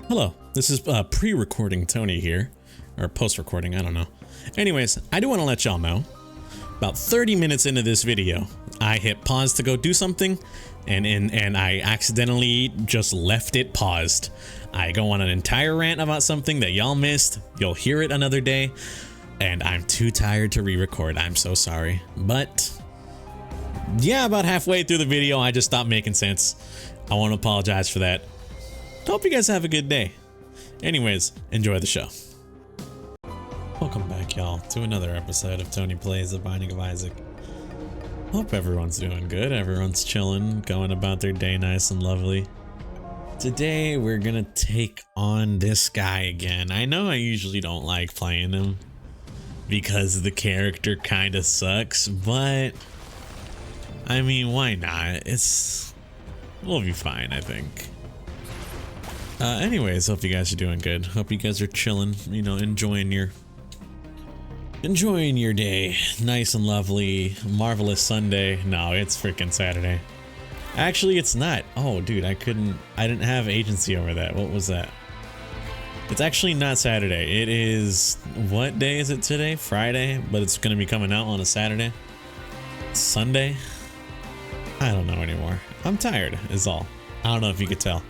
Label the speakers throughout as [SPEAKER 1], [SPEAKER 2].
[SPEAKER 1] Hello, this is pre-recording Tony here, or post-recording, I don't know. Anyways, I do want to let y'all know, about 30 minutes into this video, I hit pause to go do something, and I accidentally just left it paused. I go on an entire rant about something that y'all missed, you'll hear it another day, and I'm too tired to re-record, I'm so sorry. But, yeah, about halfway through the video, I just stopped making sense. I want to apologize for that. Hope you guys have a good day. Anyways, enjoy the show. Welcome back, y'all, to another episode of Tony Plays The Binding of Isaac. Hope everyone's doing good. Everyone's chilling, going about their day nice and lovely. Today, we're gonna take on this guy again. I know I usually don't like playing him because the character kind of sucks, but I mean, why not? We'll be fine, I think. Anyways, hope you guys are doing good. Hope you guys are chilling, you know, enjoying your day. Nice and lovely, marvelous Sunday. No, it's freaking Saturday. Actually, it's not. Oh, dude, I didn't have agency over that. What was that? It's actually not Saturday. It is, what day is it today? Friday, but it's gonna be coming out on a Saturday. Sunday? I don't know anymore. I'm tired, is all. I don't know if you could tell.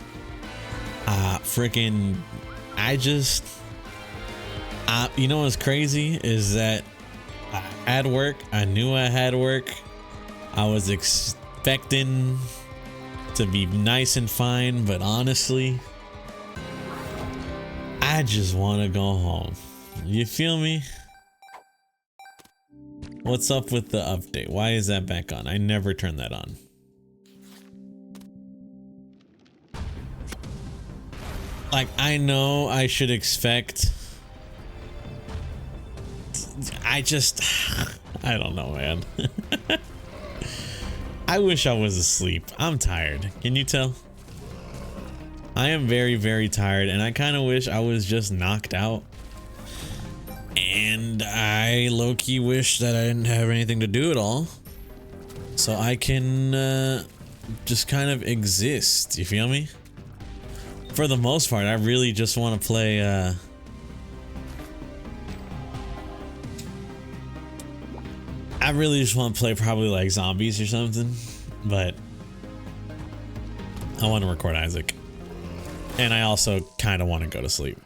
[SPEAKER 1] You know what's crazy is that I had work. I knew I had work. I was expecting to be nice and fine, but honestly, I just want to go home. You feel me? What's up with the update? Why is that back on? I never turned that on. Like, I know I should expect. I don't know, man. I wish I was asleep. I'm tired. Can you tell? I am very, very tired, and I kind of wish I was just knocked out. And I low-key wish that I didn't have anything to do at all. So I can just kind of exist. You feel me? For the most part, I really just want to play, I really just want to play probably like zombies or something, but I want to record Isaac. And I also kind of want to go to sleep.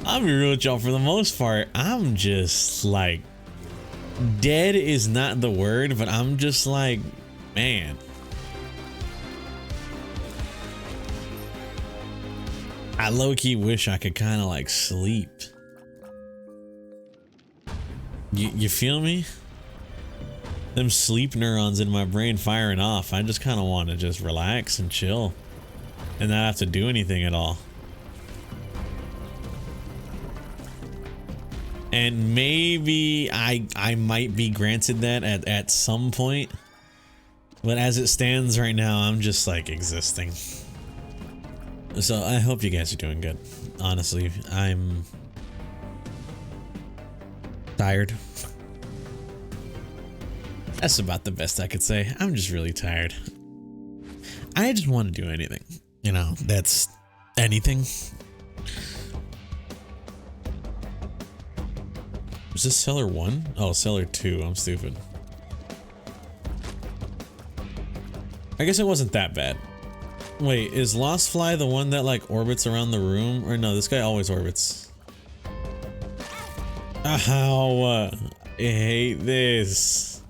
[SPEAKER 1] I'll be real with y'all, for the most part, I'm just like, dead is not the word, but I'm just like, man. I low-key wish I could kind of like sleep. You feel me? Them sleep neurons in my brain firing off. I just kind of want to just relax and chill and not have to do anything at all. And maybe I might be granted that at some point. But as it stands right now, I'm just like existing. So I hope you guys are doing good. Honestly, I'm tired. That's about the best I could say. I'm just really tired. I just want to do anything. You know, that's anything. Is this cellar 1? Oh, cellar 2. I'm stupid. I guess it wasn't that bad. Wait, is Lost Fly the one that like orbits around the room? Or no, this guy always orbits. Ow, I hate this.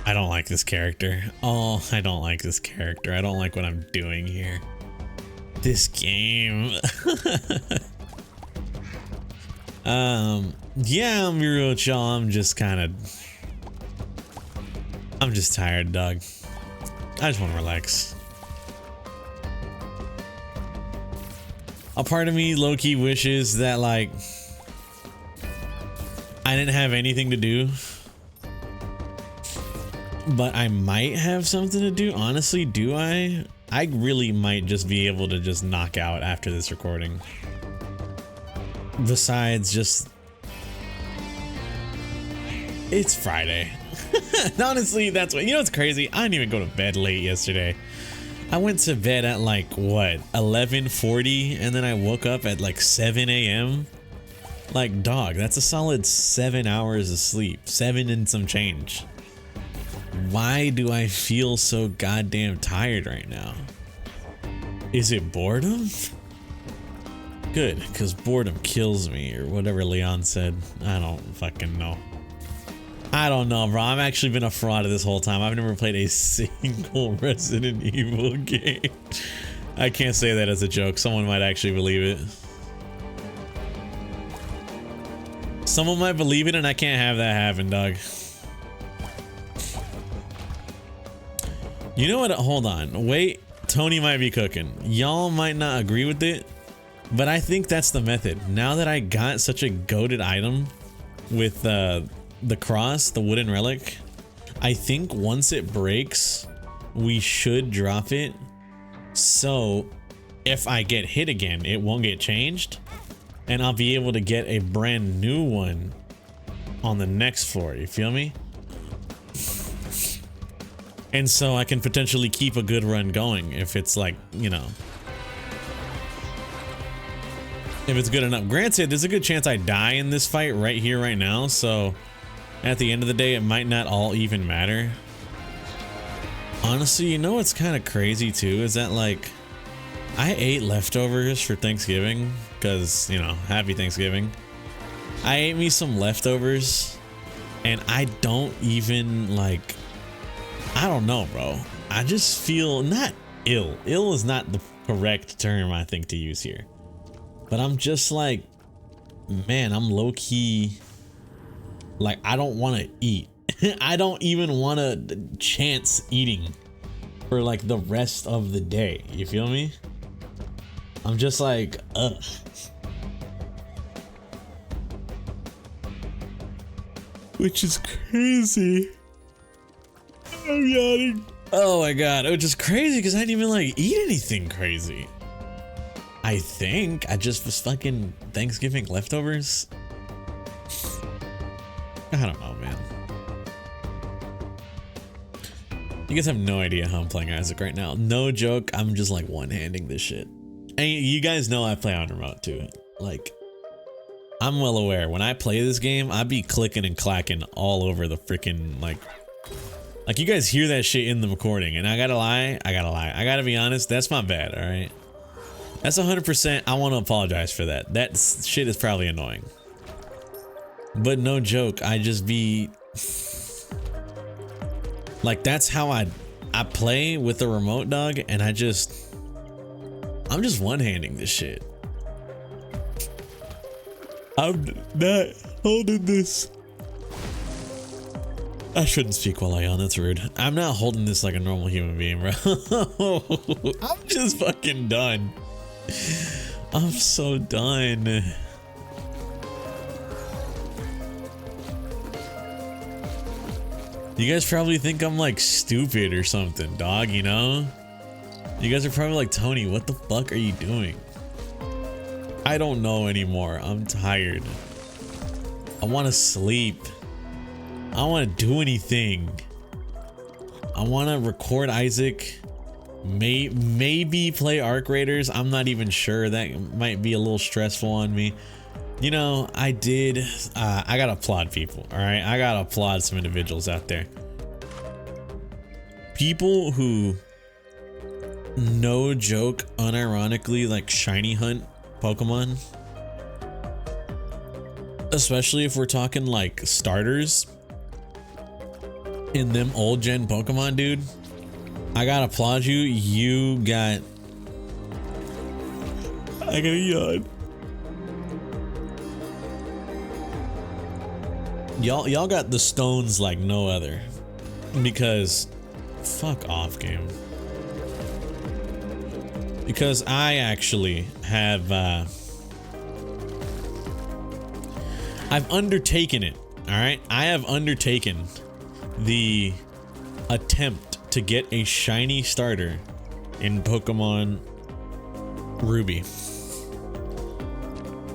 [SPEAKER 1] I don't like this character. Oh, I don't like this character. I don't like what I'm doing here. This game. Yeah, I'm be real with y'all. I'm just tired, dog. I just want to relax. A part of me low-key wishes that like I didn't have anything to do, but I might have something to do. Honestly, do I? I really might just be able to just knock out after this recording. Besides just... It's Friday. Honestly, that's what... You know what's crazy? I didn't even go to bed late yesterday. I went to bed at like, what, 11:40, and then I woke up at like 7 a.m. Like, dog, that's a solid 7 hours of sleep. 7 and some change. Why do I feel so goddamn tired right now? Is it boredom? Good, because boredom kills me, or whatever Leon said. I don't fucking know. I don't know, bro. I've actually been a fraud this whole time. I've never played a single Resident Evil game. I can't say that as a joke. Someone might actually believe it. Someone might believe it, and I can't have that happen, dog. You know what? Hold on. Wait. Tony might be cooking. Y'all might not agree with it, but I think that's the method. Now that I got such a goated item with the cross, the wooden relic, I think once it breaks, we should drop it. So if I get hit again, it won't get changed, and I'll be able to get a brand new one on the next floor. You feel me? And so I can potentially keep a good run going if it's like, you know, if it's good enough. Granted, there's a good chance I die in this fight right here, right now. So at the end of the day, it might not all even matter. Honestly, you know what's kind of crazy too is that, like, I ate leftovers for Thanksgiving because, you know, happy Thanksgiving. I ate me some leftovers and I don't even, like, I don't know, bro. I just feel not ill. Ill is not the correct term I think to use here. But I'm just like, man, I'm low-key, like, I don't want to eat. I don't even want to chance eating for like the rest of the day. You feel me? I'm just like, ugh. Which is crazy. I'm yawning. Oh my god, which is crazy because I didn't even like eat anything crazy. I think I just was fucking Thanksgiving leftovers. I don't know, man. You guys have no idea how I'm playing Isaac right now. No joke, I'm just like one-handing this shit. And you guys know I play on remote too. Like, I'm well aware when I play this game, I be clicking and clacking all over the freaking like you guys hear that shit in the recording, and I gotta lie, I gotta be honest, that's my bad, alright? That's 100%, I want to apologize for that. That shit is probably annoying. But no joke, I just be... like, that's how I play with the remote, dog, and I'm just one-handing this shit. I'm not holding this. I shouldn't speak while I yawn, that's rude. I'm not holding this like a normal human being, bro. I'm just fucking done. I'm so done. You guys probably think I'm like stupid or something, dog, you know? You guys are probably like, Tony, what the fuck are you doing? I don't know anymore. I'm tired. I want to sleep. I don't want to do anything. I want to record Isaac. Maybe play Arc Raiders. I'm not even sure. That might be a little stressful on me. You know, I gotta applaud people, all right? I gotta applaud some individuals out there. People who, no joke, unironically, like shiny hunt Pokemon. Especially if we're talking like starters in them old gen Pokemon, dude. I gotta applaud you. You got... I gotta yawn. Y'all got the stones like no other. Because fuck off, game. Because I actually have I've undertaken it. All right, I have undertaken the attempt to get a shiny starter in Pokemon Ruby.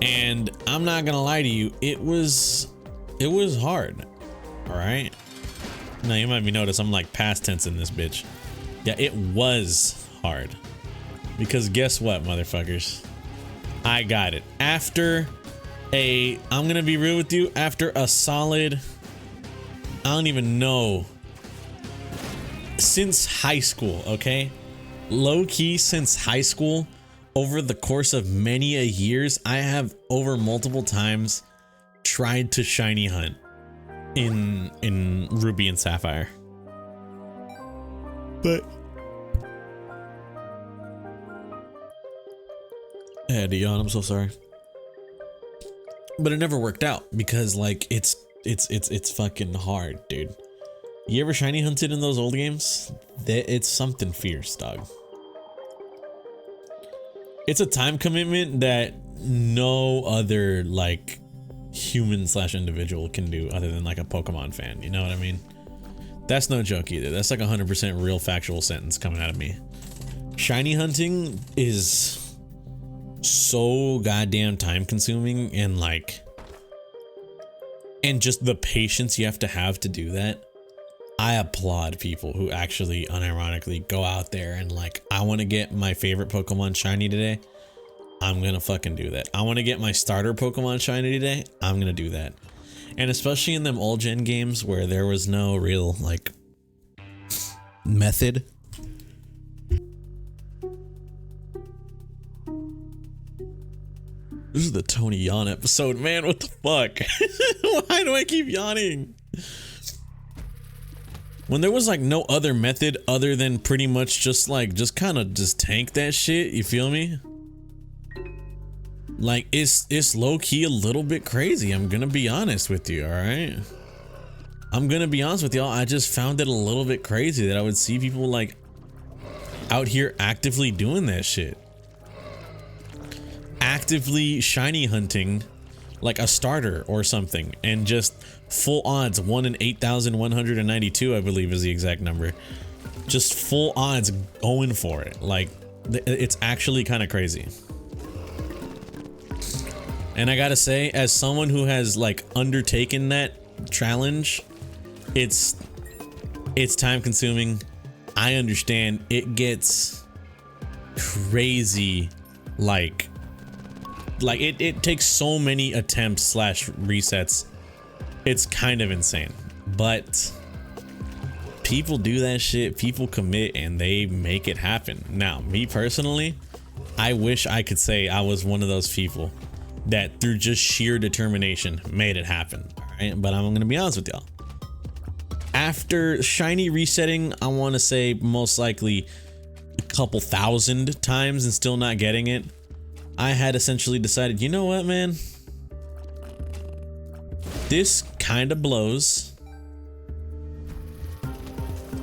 [SPEAKER 1] And I'm not gonna lie to you, it was hard. All right. Now you might be notice I'm like past tense in this bitch. Yeah, it was hard. Because guess what, motherfuckers? I got it. After I'm gonna be real with you, after a solid, I don't even know, since high school, okay? Low key since high school, over the course of many a years, I have over multiple times tried to shiny hunt in Ruby and Sapphire. But I had to yawn, I'm so sorry. But it never worked out because like it's fucking hard, dude. You ever shiny hunted in those old games? It's something fierce, dog. It's a time commitment that no other like human / individual can do other than like a Pokemon fan, you know what I mean? That's no joke either. That's like 100% real factual sentence coming out of me. Shiny hunting is so goddamn time consuming, and like, and just the patience you have to do that. I applaud people who actually unironically go out there and like, I want to get my favorite Pokemon shiny today. I'm gonna fucking do that. I want to get my starter Pokemon shiny today. I'm gonna do that. And especially in them old gen games where there was no real like method. This is the Tony yawn episode, man. What the fuck? Why do I keep yawning? When there was like no other method other than pretty much just kind of tank that shit, you feel me? Like it's low key a little bit crazy. I'm gonna be honest with you, all right? I'm gonna be honest with y'all. I just found it a little bit crazy that I would see people like out here actively doing that shit. Actively shiny hunting like a starter or something, and just full odds, 1 in 8,192, I believe is the exact number. Just full odds going for it. Like, it's actually kind of crazy. And I gotta say, as someone who has like undertaken that challenge, it's time consuming. I understand it gets crazy. Like it takes so many attempts / resets. It's kind of insane, but people do that shit. People commit and they make it happen. Now, me personally, I wish I could say I was one of those people that through just sheer determination made it happen. All right, but I'm gonna be honest with y'all. After shiny resetting, I want to say most likely a couple thousand times and still not getting it, I had essentially decided, you know what, man? This kind of blows.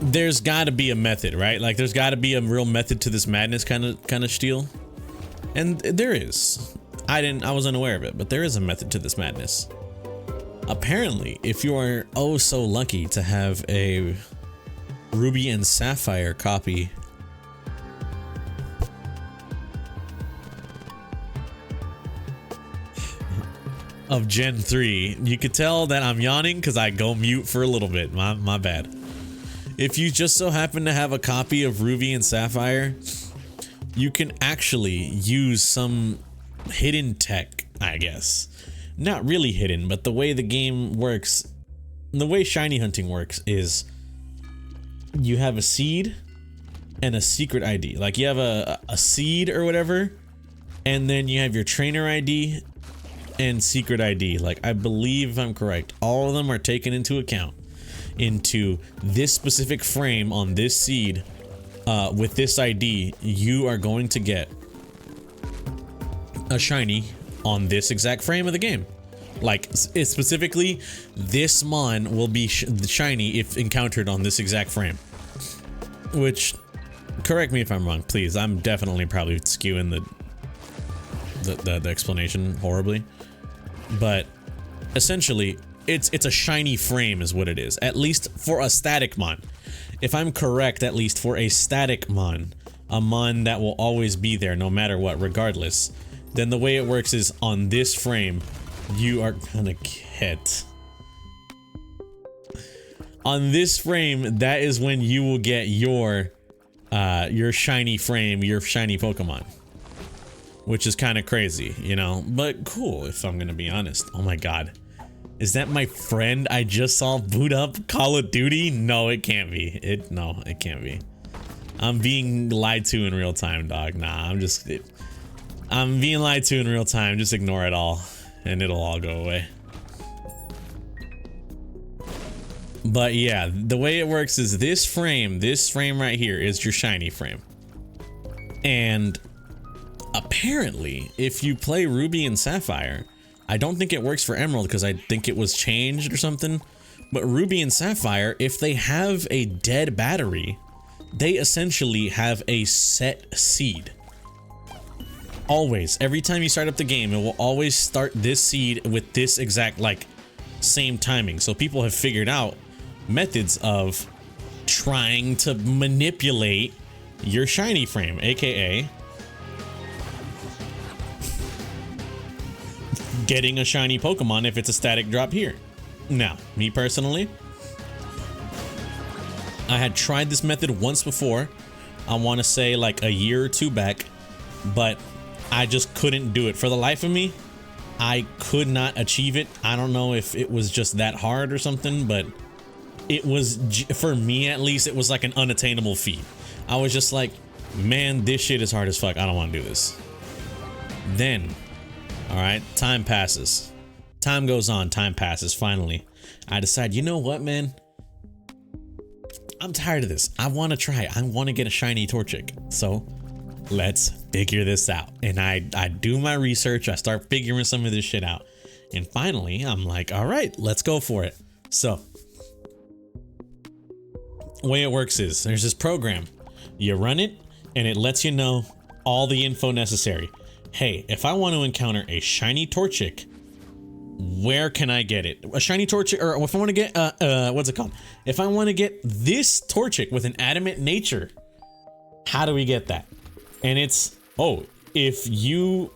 [SPEAKER 1] There's got to be a method, right? Like, there's got to be a real method to this madness kind of steal. And there is. I was unaware of it, but there is a method to this madness. Apparently, if you are oh so lucky to have a Ruby and Sapphire copy of Gen 3, you could tell that I'm yawning because I go mute for a little bit. My bad. If you just so happen to have a copy of Ruby and Sapphire, you can actually use some hidden tech, I guess. Not really hidden, but the way the game works, the way shiny hunting works is you have a seed and a secret ID. Like, you have a seed or whatever, and then you have your trainer ID and secret ID. Like, I believe, if I'm correct, all of them are taken into account into this specific frame on this seed. With this ID, you are going to get a shiny on this exact frame of the game. Like, it's specifically, this mon will be shiny if encountered on this exact frame. Which, correct me if I'm wrong, please. I'm definitely probably skewing the explanation horribly. But essentially, it's a shiny frame is what it is. At least for a static mon. If I'm correct, at least for a static mon, a mon that will always be there no matter what, regardless, then the way it works is on this frame, you are gonna get... On this frame, that is when you will get your shiny frame, your shiny Pokemon. Which is kind of crazy, you know, but cool if I'm gonna be honest. Oh my god. Is that my friend I just saw boot up Call of Duty? No, it can't be. No, it can't be. I'm being lied to in real time, dog. Nah, I'm being lied to in real time. Just ignore it all and it'll all go away. But yeah, the way it works is this frame right here is your shiny frame. And apparently, if you play Ruby and Sapphire, I don't think it works for Emerald because I think it was changed or something. But Ruby and Sapphire, if they have a dead battery, they essentially have a set seed. Always. Every time you start up the game, it will always start this seed with this exact, like, same timing. So people have figured out methods of trying to manipulate your shiny frame, aka getting a shiny Pokemon if it's a static drop here. Now, me personally, I had tried this method once before. I want to say like a year or two back, but I just couldn't do it. For the life of me, I could not achieve it. I don't know if it was just that hard or something, but it was, for me at least, it was like an unattainable feat. I was just like, man, this shit is hard as fuck. I don't want to do this. Then, all right, time passes. Time goes on, time passes. Finally, I decide, you know what, man? I'm tired of this. I want to try it. I want to get a shiny Torchic. So let's figure this out. And I do my research. I start figuring some of this shit out. And finally, I'm like, all right, let's go for it. So the way it works is there's this program. You run it and it lets you know all the info necessary. Hey, if I want to encounter a shiny Torchic, where can I get it? A shiny Torchic, or if I want to get, what's it called? If I want to get this Torchic with an adamant nature, how do we get that? And it's, oh, if you,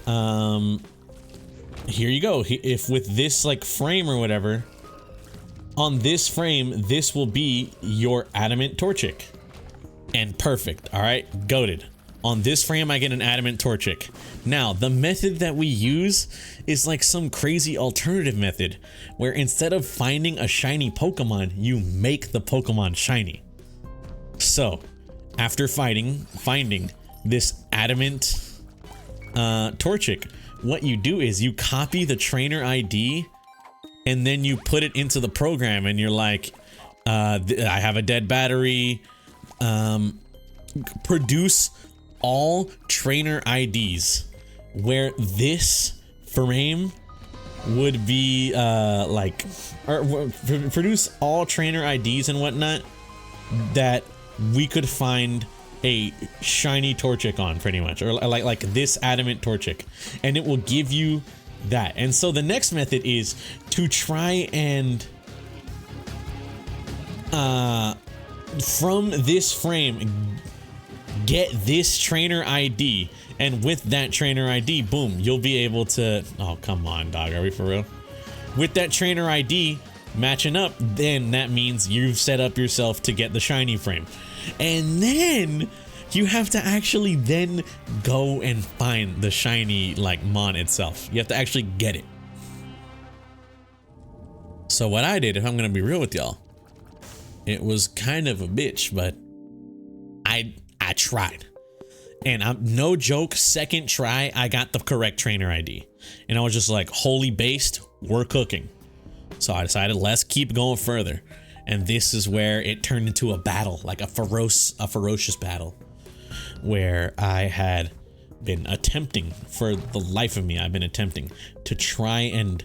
[SPEAKER 1] here you go. If with this like frame or whatever, on this frame, this will be your adamant Torchic. And perfect, all right, goated. On this frame, I get an adamant Torchic. Now, the method that we use is like some crazy alternative method where instead of finding a shiny Pokemon, you make the Pokemon shiny. So, after finding this adamant Torchic, what you do is you copy the trainer ID and then you put it into the program and you're like, I have a dead battery, produce all trainer IDs where this frame would be produce all trainer IDs and whatnot that we could find a shiny Torchic on, pretty much, or like this adamant Torchic, and it will give you that. And so the next method is to try and from this frame get this trainer ID, and with that trainer ID, boom, you'll be able to, oh come on dog, are we for real? With that trainer ID matching up, then that means you've set up yourself to get the shiny frame. And then you have to actually then go and find the shiny like mon itself. You have to actually get it. So what I did, if I'm gonna be real with y'all, it was kind of a bitch, but I tried. And I'm no joke, second try, I got the correct trainer ID. And I was just like, holy based, we're cooking. So I decided, let's keep going further. And this is where it turned into a battle, like a ferocious battle, where I had been attempting, for the life of me, I've been attempting to try and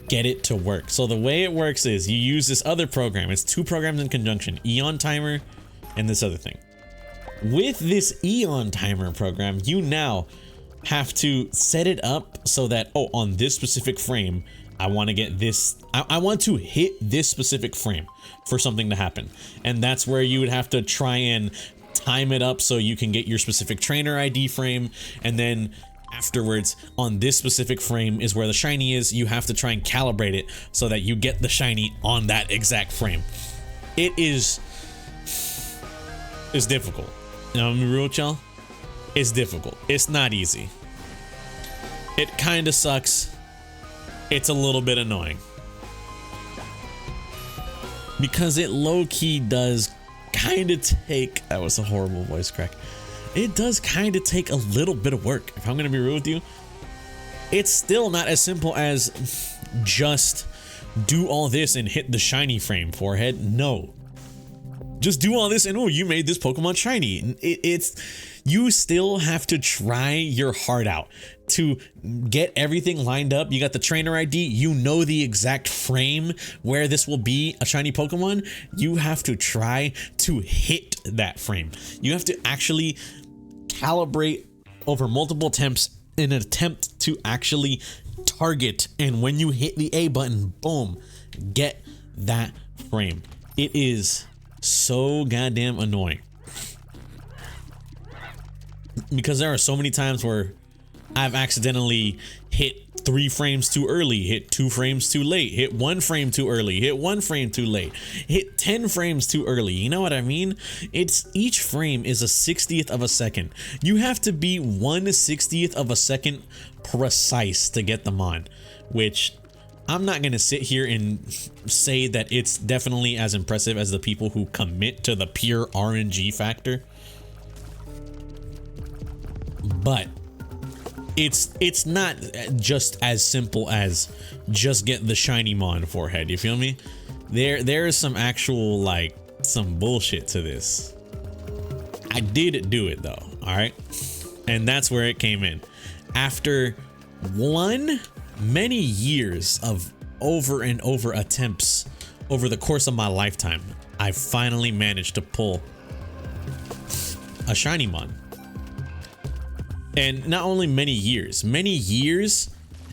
[SPEAKER 1] get it to work. So the way it works is you use this other program. It's two programs in conjunction, Eon Timer and this other thing. With this Eon Timer program, you now have to set it up so that, oh, on this specific frame, I want to get this, I want to hit this specific frame for something to happen. And that's where you would have to try and time it up so you can get your specific trainer ID frame, and then afterwards on this specific frame is where the shiny is. You have to try and calibrate it so that you get the shiny on that exact frame. It's difficult. You know, I'm gonna be real with y'all. It's difficult. It's not easy. It kind of sucks. It's a little bit annoying because it low-key does kind of take, that was a horrible voice crack. It does kind of take a little bit of work. If I'm gonna be real with you, it's still not as simple as just do all this and hit the shiny frame, forehead. No, just do all this and oh, you made this Pokemon shiny. You still have to try your heart out to get everything lined up. You got the trainer ID, you know the exact frame where this will be a shiny Pokemon. You have to try to hit that frame. You have to actually calibrate over multiple attempts in an attempt to actually target, and when you hit the A button, boom, get that frame. It is so goddamn annoying because there are so many times where I've accidentally hit 3 frames too early, hit 2 frames too late, hit 1 frame too early, hit 1 frame too late, hit 10 frames too early. You know what I mean? Each frame is a 60th of a second. You have to be 1/60th of a second precise to get them on, which I'm not gonna sit here and say that it's definitely as impressive as the people who commit to the pure RNG factor, but it's not just as simple as just get the shiny Mon, forehead. You feel me? There is some actual, like, some bullshit to this. I did do it though, all right, and that's where it came in. After many years of over and over attempts over the course of my lifetime, I finally managed to pull a shiny Mon. And not only many years,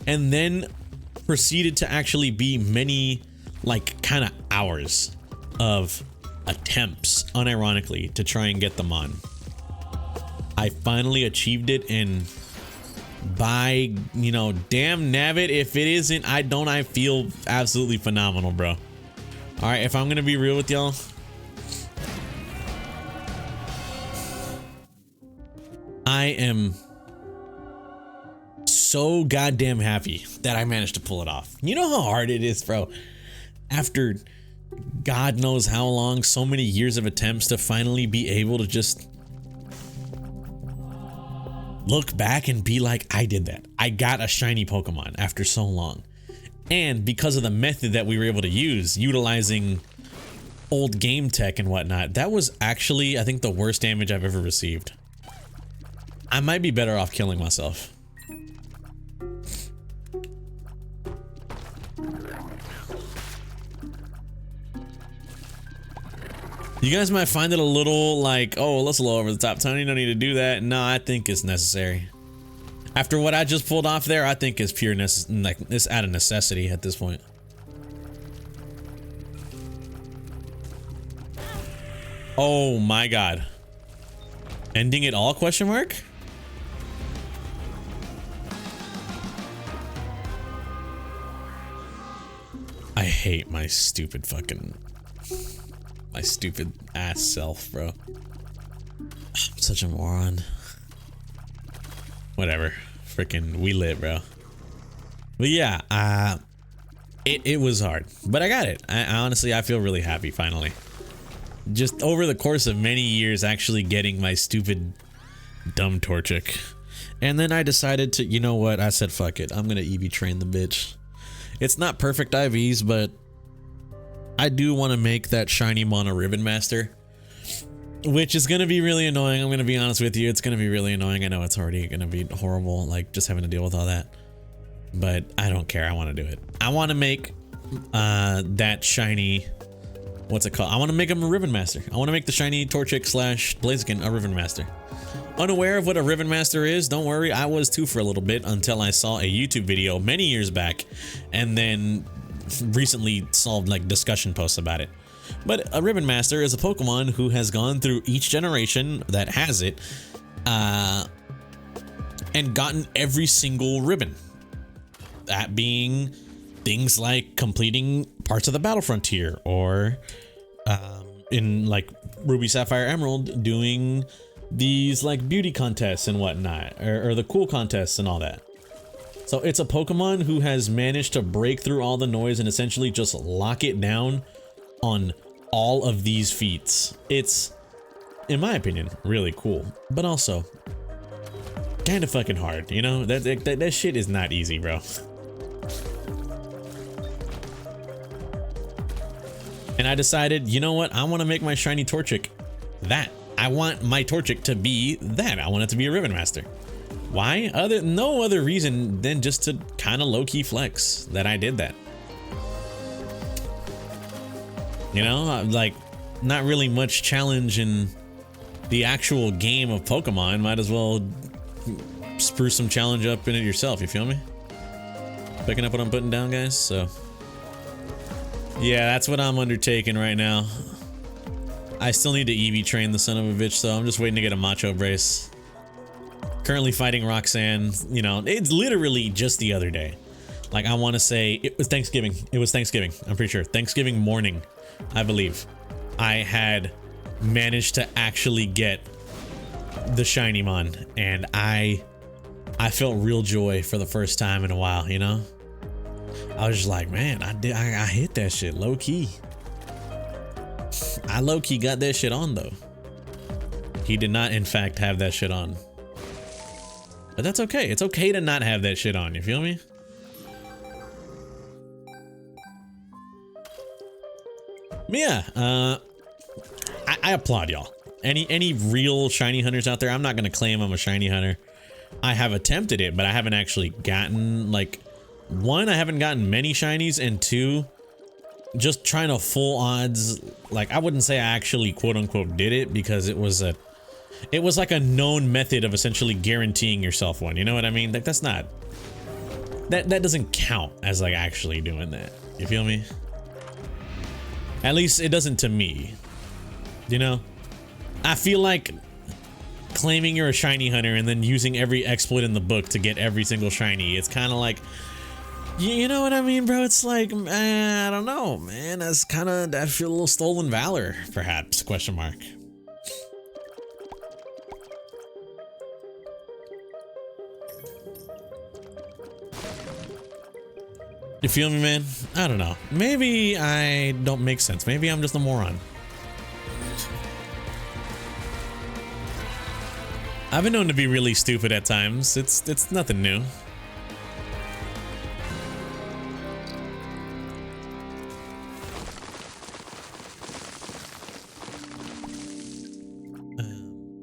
[SPEAKER 1] and then proceeded to actually be many, like, kind of hours of attempts, unironically, to try and get them on. I finally achieved it, and by, you know, damn nabbit, if it isn't, I feel absolutely phenomenal, bro. All right, if I'm gonna be real with y'all, I am so goddamn happy that I managed to pull it off. You know how hard it is, bro, after God knows how long, so many years of attempts, to finally be able to just look back and be like, I did that. I got a shiny Pokemon after so long. And because of the method that we were able to use, utilizing old game tech and whatnot, that was actually, I think, the worst damage I've ever received. I might be better off killing myself. You guys might find it a little like, oh, let's lower over the top, Tony. You don't need to do that. No, I think it's necessary. After what I just pulled off there, I think it's pure like it's out of necessity at this point. Oh my God. Ending it all, question mark? I hate my stupid ass self, bro. I'm such a moron. Whatever. Freaking, we lit, bro. But yeah, it was hard, but I got it. I honestly, I feel really happy finally. Just over the course of many years, actually getting my stupid, dumb Torchic. And then I decided to, you know what? I said, fuck it. I'm gonna EV train the bitch. It's not perfect IVs, but I do want to make that shiny Mono Ribbon Master, which is going to be really annoying. I'm going to be honest with you. It's going to be really annoying. I know it's already going to be horrible, like just having to deal with all that, but I don't care. I want to do it. I want to make that shiny, what's it called? I want to make him a Ribbon Master. I want to make the shiny Torchic / Blaziken a Ribbon Master. Unaware of what a Ribbon Master is, don't worry. I was too for a little bit until I saw a YouTube video many years back, and then recently saw like discussion posts about it. But a Ribbon Master is a Pokemon who has gone through each generation that has it, and gotten every single ribbon. That being things like completing parts of the Battle Frontier, or in like Ruby, Sapphire, Emerald, doing these like beauty contests and whatnot, or the cool contests and all that. So it's a Pokemon who has managed to break through all the noise and essentially just lock it down on all of these feats. It's, in my opinion, really cool, but also kind of fucking hard, you know? That shit is not easy, bro. And I decided, you know what? I want to make my shiny Torchic that. I want my Torchic to be that. I want it to be a Ribbon Master. Why? No other reason than just to kind of low-key flex that I did that. You know, like, not really much challenge in the actual game of Pokemon. Might as well spruce some challenge up in it yourself, you feel me? Picking up what I'm putting down, guys? So, yeah, that's what I'm undertaking right now. I still need to EV train the son of a bitch, so I'm just waiting to get a Macho Brace. Currently fighting Roxanne, you know, it's literally just the other day. Like, I want to say it was Thanksgiving. It was Thanksgiving. I'm pretty sure. Thanksgiving morning, I believe. I had managed to actually get the shiny mon, and I felt real joy for the first time in a while, you know? I was just like, man, I hit that shit low key. I low key got that shit on though. He did not in fact have that shit on. But that's okay. It's okay to not have that shit on, you feel me? But yeah, I applaud y'all. Any real shiny hunters out there? I'm not gonna claim I'm a shiny hunter. I have attempted it, but I haven't actually gotten, like, one, I haven't gotten many shinies, and two, just trying to full odds, like, I wouldn't say I actually quote unquote did it, because it was like a known method of essentially guaranteeing yourself one, you know what I mean? Like, that's not, that doesn't count as like actually doing that, you feel me? At least it doesn't to me, you know? I feel like claiming you're a shiny hunter and then using every exploit in the book to get every single shiny, it's kind of like, you know what I mean, bro? It's like, I don't know, man. That's kind of, I feel a little stolen valor, perhaps, question mark. You feel me, man? I don't know. Maybe I don't make sense. Maybe I'm just a moron. I've been known to be really stupid at times. It's nothing new.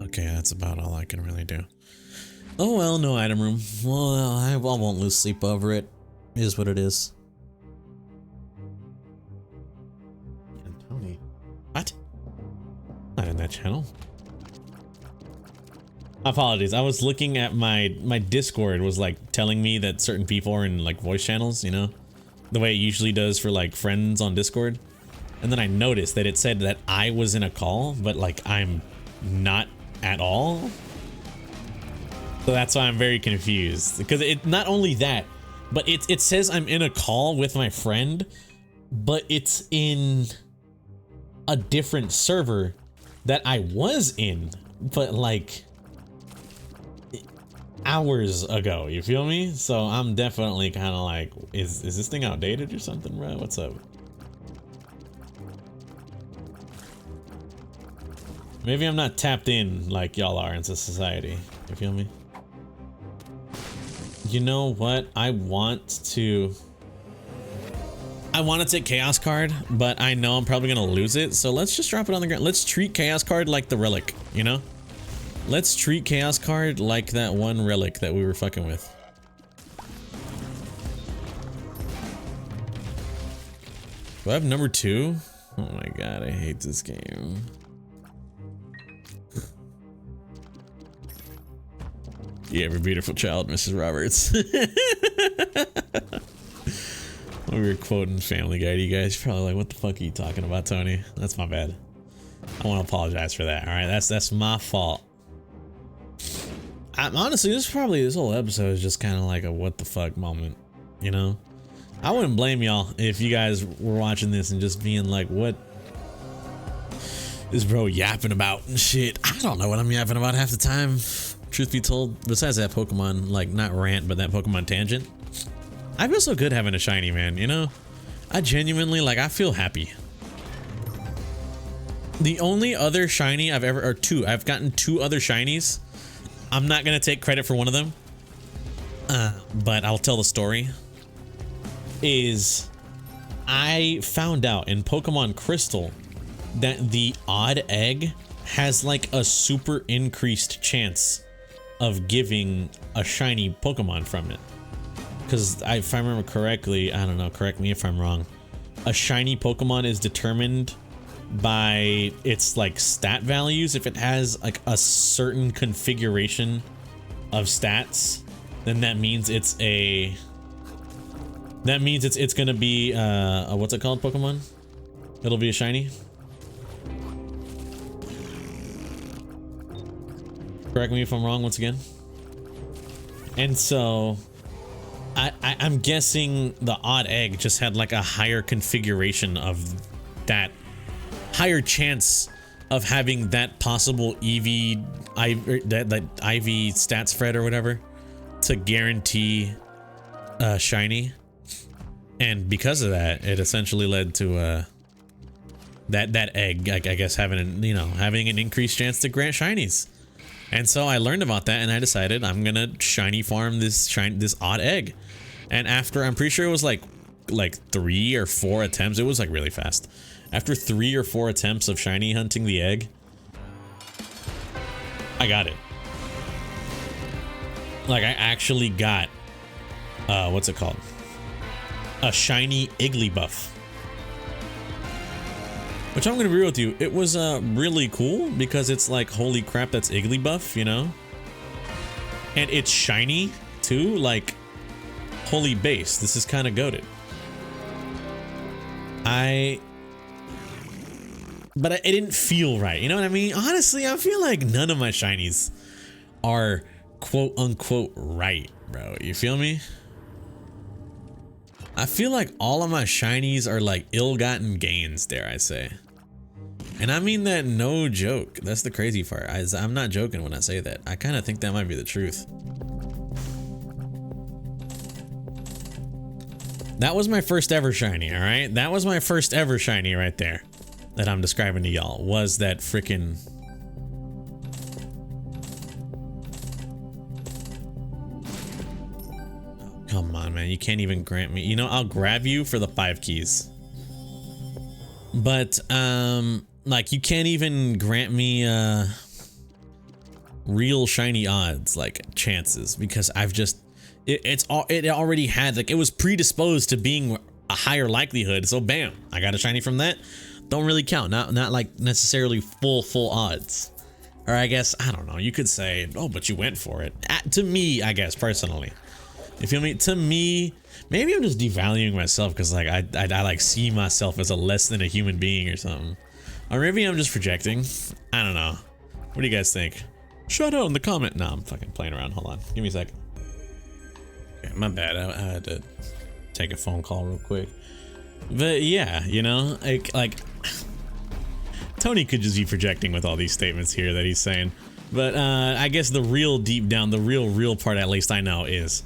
[SPEAKER 1] Okay, that's about all I can really do. Oh well, no item room. Well, I won't lose sleep over it. It is what it is. And Tony. What? Not in that channel. Apologies. I was looking at my Discord was like telling me that certain people are in like voice channels, you know, the way it usually does for like friends on Discord. And then I noticed that it said that I was in a call, but like I'm not at all. So that's why I'm very confused, because it not only that, but it says I'm in a call with my friend, but it's in a different server that I was in, but like hours ago, you feel me? So I'm definitely kind of like, is this thing outdated or something, bro? What's up? Maybe I'm not tapped in like y'all are into society, you feel me? You know what? I want to take Chaos Card, but I know I'm probably gonna lose it, so let's just drop it on the ground. Let's treat Chaos Card like the relic, you know? Let's treat Chaos Card like that one relic that we were fucking with. Do I have number 2? Oh my god, I hate this game. Yeah, every beautiful child, Mrs. Roberts. We were quoting Family Guy to you guys. You're probably like, what the fuck are you talking about, Tony? That's my bad. I want to apologize for that. All right, that's my fault. Honestly, this whole episode is just kind of like a what the fuck moment, you know? I wouldn't blame y'all if you guys were watching this and just being like, what is bro yapping about and shit. I don't know what I'm yapping about half the time, truth be told, besides that Pokemon, like, not rant, but that Pokemon tangent. I feel so good having a shiny, man, you know? I genuinely, like, I feel happy. The only other shiny I've gotten 2 other shinies. I'm not gonna take credit for one of them, but I'll tell the story. I found out in Pokemon Crystal that the odd egg has like a super increased chance of giving a shiny Pokemon from it. Because if I remember correctly, I don't know, correct me if I'm wrong, a shiny Pokemon is determined by its like stat values. If it has like a certain configuration of stats, then that means it's gonna be a what's it called, Pokemon? It'll be a shiny. Correct me if I'm wrong once again. And so I'm guessing the odd egg just had like a higher configuration of that, higher chance of having that possible that IV stat spread or whatever to guarantee shiny. And because of that, it essentially led to that egg, I guess, having an increased chance to grant shinies. And so I learned about that, and I decided I'm gonna shiny farm this odd egg. And after, I'm pretty sure it was like 3 or 4 attempts, it was like really fast. After 3 or 4 attempts of shiny hunting the egg, I got it. Like, I actually got what's it called? A shiny Igglybuff. Which I'm gonna be real with you, it was really cool because it's like, holy crap, that's Igglybuff, you know? And it's shiny too, like, holy base, this is kind of goated. But it didn't feel right, you know what I mean? Honestly, I feel like none of my shinies are quote unquote right, bro. You feel me? I feel like all of my shinies are like ill-gotten gains, dare I say. And I mean that no joke. That's the crazy part. I'm not joking when I say that. I kind of think that might be the truth. That was my first ever shiny, all right? That was my first ever shiny right there that I'm describing to y'all, was that freaking... Come on, man. You can't even grant me. You know, I'll grab you for the 5 keys. But, like, you can't even grant me, real shiny odds, like, chances, because I've just... It already had, like, it was predisposed to being a higher likelihood, so bam, I got a shiny from that. Don't really count. Not like, necessarily full odds. Or I guess, I don't know, you could say, oh, but you went for it. To me, I guess, personally. You feel me? To me, maybe I'm just devaluing myself because like I like see myself as a less than a human being or something. Or maybe I'm just projecting. I don't know. What do you guys think? Shout out in the comment. No, I'm fucking playing around. Hold on. Give me a second. Okay, my bad. I had to take a phone call real quick. But yeah, you know, like Tony could just be projecting with all these statements here that he's saying. But I guess the real deep down, the real part, at least I know, is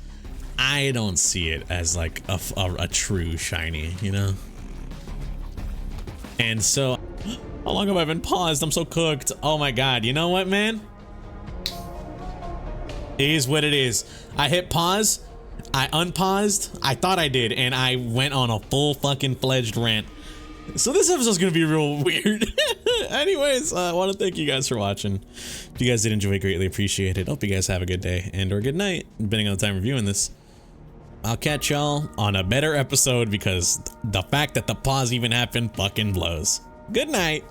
[SPEAKER 1] I don't see it as like a true shiny, you know? And so, how long have I been paused? I'm so cooked. Oh my God, you know what, man? It is what it is. I hit pause, I unpaused, I thought I did, and I went on a full fucking fledged rant. So this episode's gonna be real weird. Anyways, I want to thank you guys for watching. If you guys did enjoy, greatly appreciate it. Hope you guys have a good day and or good night, depending on the time reviewing this. I'll catch y'all on a better episode because the fact that the pause even happened fucking blows. Good night.